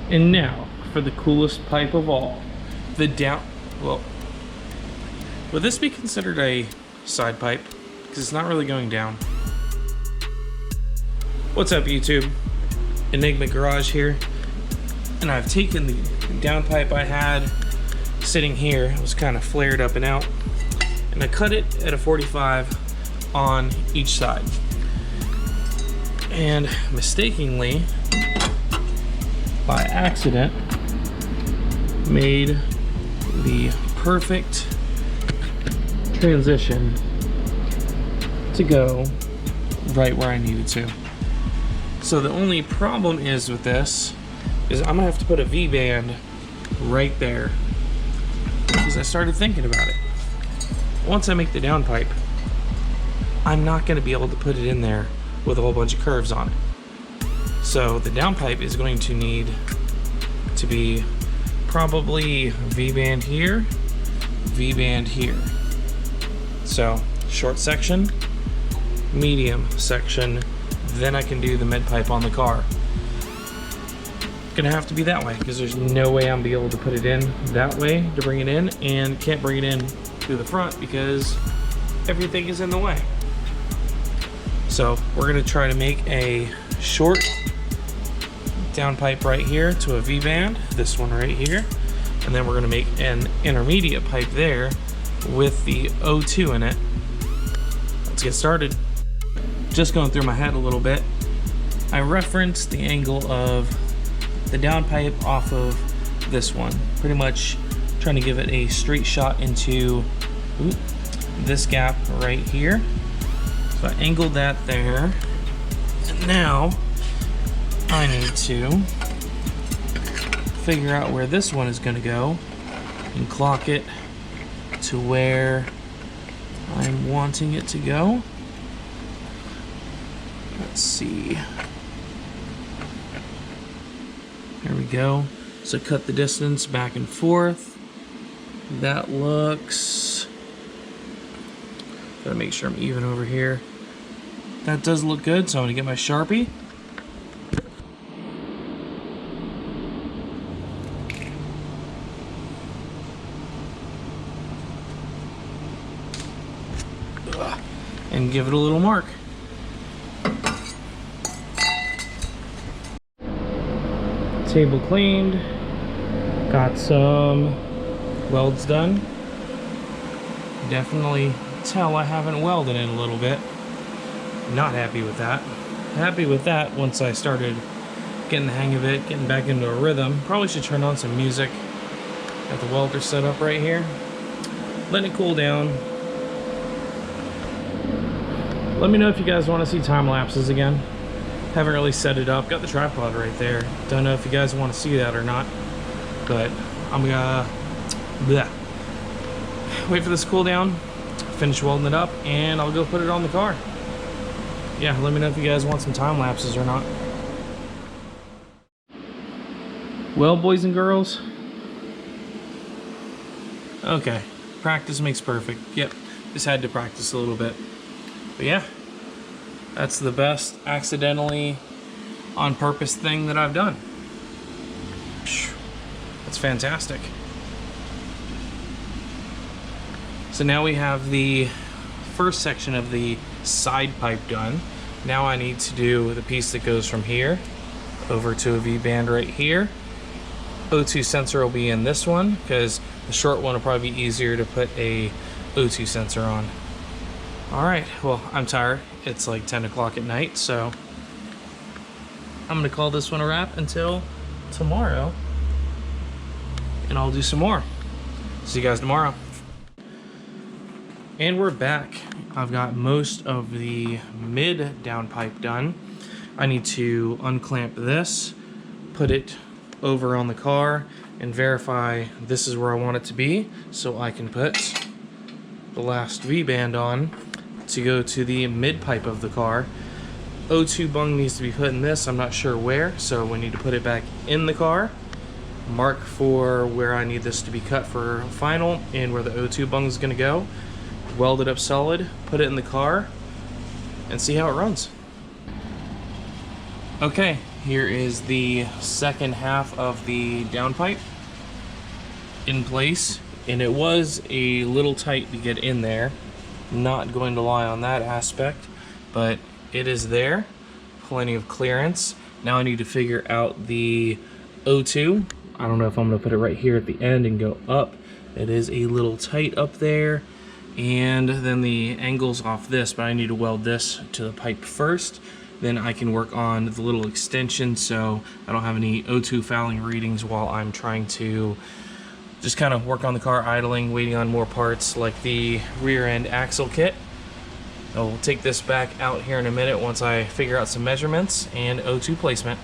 And now for the coolest pipe of all, the down, well, would this be considered a side pipe? Because it's not really going down. What's up, YouTube? Enigma Garage here, and I've taken the downpipe I had sitting here. It was kind of flared up and out, and I cut it at a 45 on each side, and mistakenly, by accident, made the perfect transition to go right where I needed to. So the only problem is with this is I'm gonna have to put a V-band right there, because I started thinking about it. Once I make the downpipe, I'm not gonna be able to put it in there with a whole bunch of curves on it. So the downpipe is going to need to be probably V-band here, V-band here. So short section, medium section, then I can do the mid pipe on the car. Gonna have to be that way, because there's no way I'm gonna be able to put it in that way to bring it in, and can't bring it in through the front because everything is in the way. So we're gonna try to make a short downpipe right here to a V-band, this one right here, and then we're gonna make an intermediate pipe there with the O2 in it. Let's get started. Just going through my head a little bit, I referenced the angle of the downpipe off of this one, pretty much trying to give it a straight shot into this gap right here. So I angled that there, and now I need to figure out where this one is going to go and clock it to where I'm wanting it to go. Let's see. There we go. So cut the distance back and forth. That looks... Gotta make sure I'm even over here. That does look good, so I'm gonna get my Sharpie. And give it a little mark. Table cleaned, got some welds done. Definitely tell I haven't welded in a little bit. Not happy with that. Happy with that once I started getting the hang of it, getting back into a rhythm. Probably should turn on some music. Got the welder set up right here. Letting it cool down. Let me know if you guys want to see time lapses again. Haven't really set it up. Got the tripod right there. Don't know if you guys want to see that or not, but I'm gonna wait for this to cool down, finish welding it up, and I'll go put it on the car. Yeah, let me know if you guys want some time lapses or not. Well, boys and girls, okay, practice makes perfect. Yep, just had to practice a little bit. But yeah, that's the best accidentally on purpose thing that I've done. That's fantastic. So now we have the first section of the side pipe done. Now I need to do the piece that goes from here over to a V-band right here. O2 sensor will be in this one, because the short one will probably be easier to put a O2 sensor on. Alright, well, I'm tired. It's like 10 o'clock at night, so I'm gonna call this one a wrap until tomorrow, and I'll do some more. See you guys tomorrow. And we're back. I've got most of the mid downpipe done. I need to unclamp this, put it over on the car, and verify this is where I want it to be, so I can put the last V-band on to go to the mid pipe of the car. O2 bung needs to be put in this. I'm not sure where, so we need to put it back in the car, mark for where I need this to be cut for final, and where the O2 bung is going to go, weld it up solid, put it in the car, and see how it runs. Okay, Here is the second half of the downpipe in place, and it was a little tight to get in there. Not going to lie on that aspect, but it is there. Plenty of clearance. Now I need to figure out the O2. I don't know if I'm going to put it right here at the end and go up. It is a little tight up there. And then the angles off this, but I need to weld this to the pipe first. Then I can work on the little extension so I don't have any O2 fouling readings while I'm trying to just kind of work on the car idling, waiting on more parts like the rear end axle kit. I'll take this back out here in a minute once I figure out some measurements and O2 placement.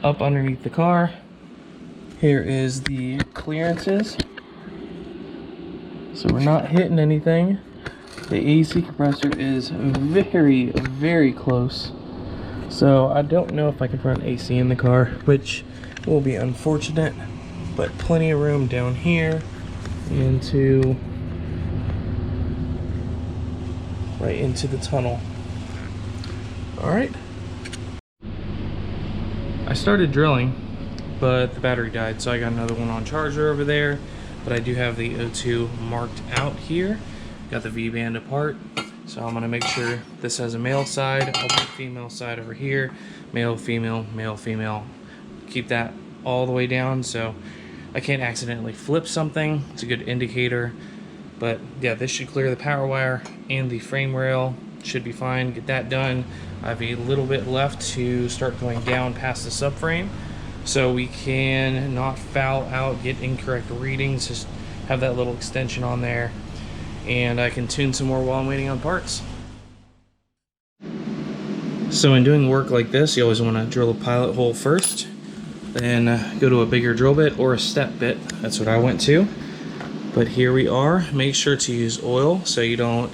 Up underneath the car, here is the clearances. So we're not hitting anything. The AC compressor is very, very close. So I don't know if I can run AC in the car, which will be unfortunate, but plenty of room down here into right into the tunnel. All right. I started drilling, but the battery died, so I got another one on charger over there, but I do have the O2 marked out here. Got the V-band apart, so I'm gonna make sure this has a male side. I'll put female side over here. Male, female, male, female. Keep that all the way down so I can't accidentally flip something. It's a good indicator. But yeah, this should clear the power wire and the frame rail. Should be fine. Get that done. I have a little bit left to start going down past the subframe so we can not foul out, get incorrect readings, just have that little extension on there, and I can tune some more while I'm waiting on parts. So in doing work like this, you always want to drill a pilot hole first, then go to a bigger drill bit or a step bit. That's what I went to. But here we are. Make sure to use oil so you don't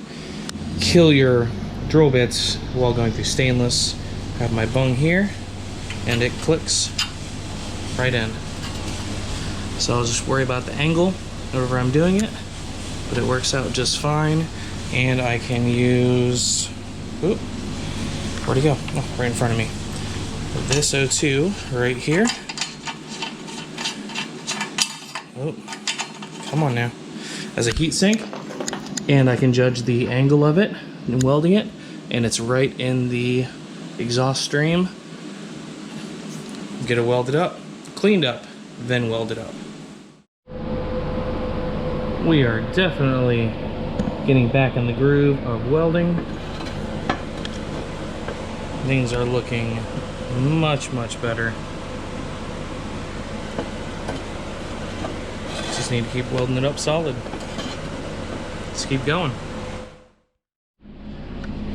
kill your drill bits while going through stainless. I have my bung here and it clicks right in. So I'll just worry about the angle whenever I'm doing it, but it works out just fine. And I can use, oop, where'd it go? Oh, right in front of me. This O2 right here. Oh, come on now. As a heat sink, and I can judge the angle of it and welding it, and it's right in the exhaust stream. Get it welded up, cleaned up, then welded up. We are definitely getting back in the groove of welding. Things are looking much, much better. Just need to keep welding it up solid. Let's keep going.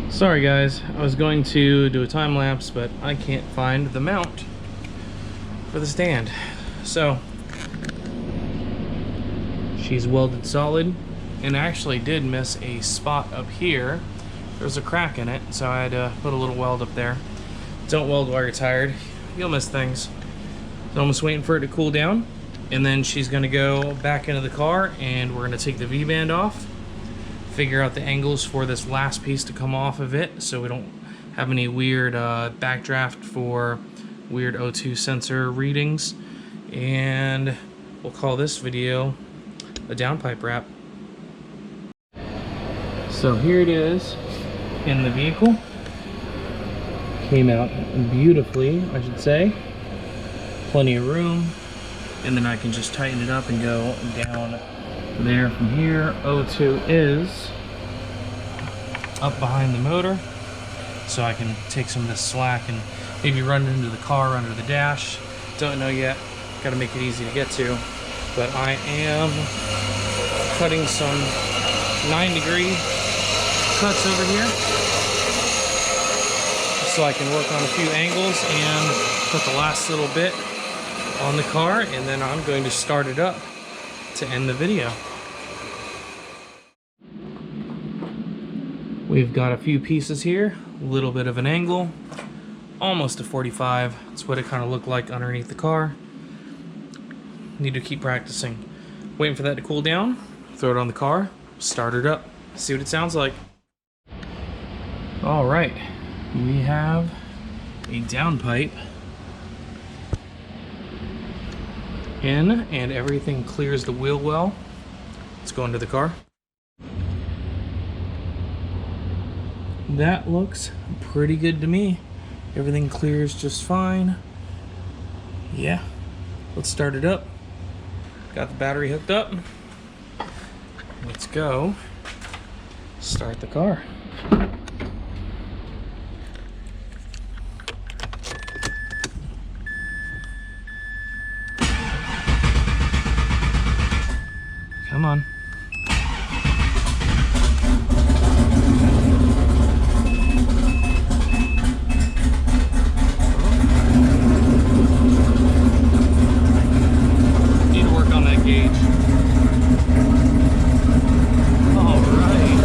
Sorry guys, I was going to do a time lapse, but I can't find the mount for the stand. So she's welded solid, and I actually did miss a spot up here. There's a crack in it, so I had to put a little weld up there. Don't weld while you're tired, you'll miss things. So I'm just waiting for it to cool down, and then she's gonna go back into the car and we're gonna take the V-band off, figure out the angles for this last piece to come off of it so we don't have any weird backdraft for weird O2 sensor readings, and we'll call this video a downpipe wrap. So here it is in the vehicle. Came out beautifully, I should say. Plenty of room, and then I can just tighten it up and go down there from here. O2 is up behind the motor, so I can take some of this slack and maybe run it into the car under the dash. Don't know yet, gotta make it easy to get to. But I am cutting some 9-degree cuts over here so I can work on a few angles and put the last little bit on the car, and then I'm going to start it up to end the video. We've got a few pieces here, a little bit of an angle, almost a 45. That's what it kind of looked like underneath the car. Need to keep practicing. Waiting for that to cool down, throw it on the car, start it up, see what it sounds like. All right, we have a downpipe in, and everything clears the wheel well. Let's go into the car. That looks pretty good to me. Everything clears just fine. Yeah, let's start it up. Got the battery hooked up. Let's go start the car. Come on. Need to work on that gauge. All right.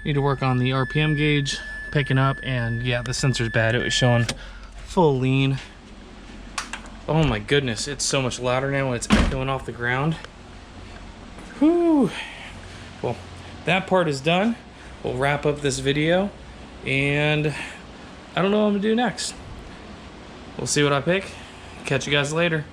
Need to work on the RPM gauge picking up, and yeah, the sensor's bad. It was showing full lean. Oh my goodness, it's so much louder now when it's echoing off the ground. Whew. Well, that part is done. We'll wrap up this video, and I don't know what I'm gonna do next. We'll see what I pick. Catch you guys later.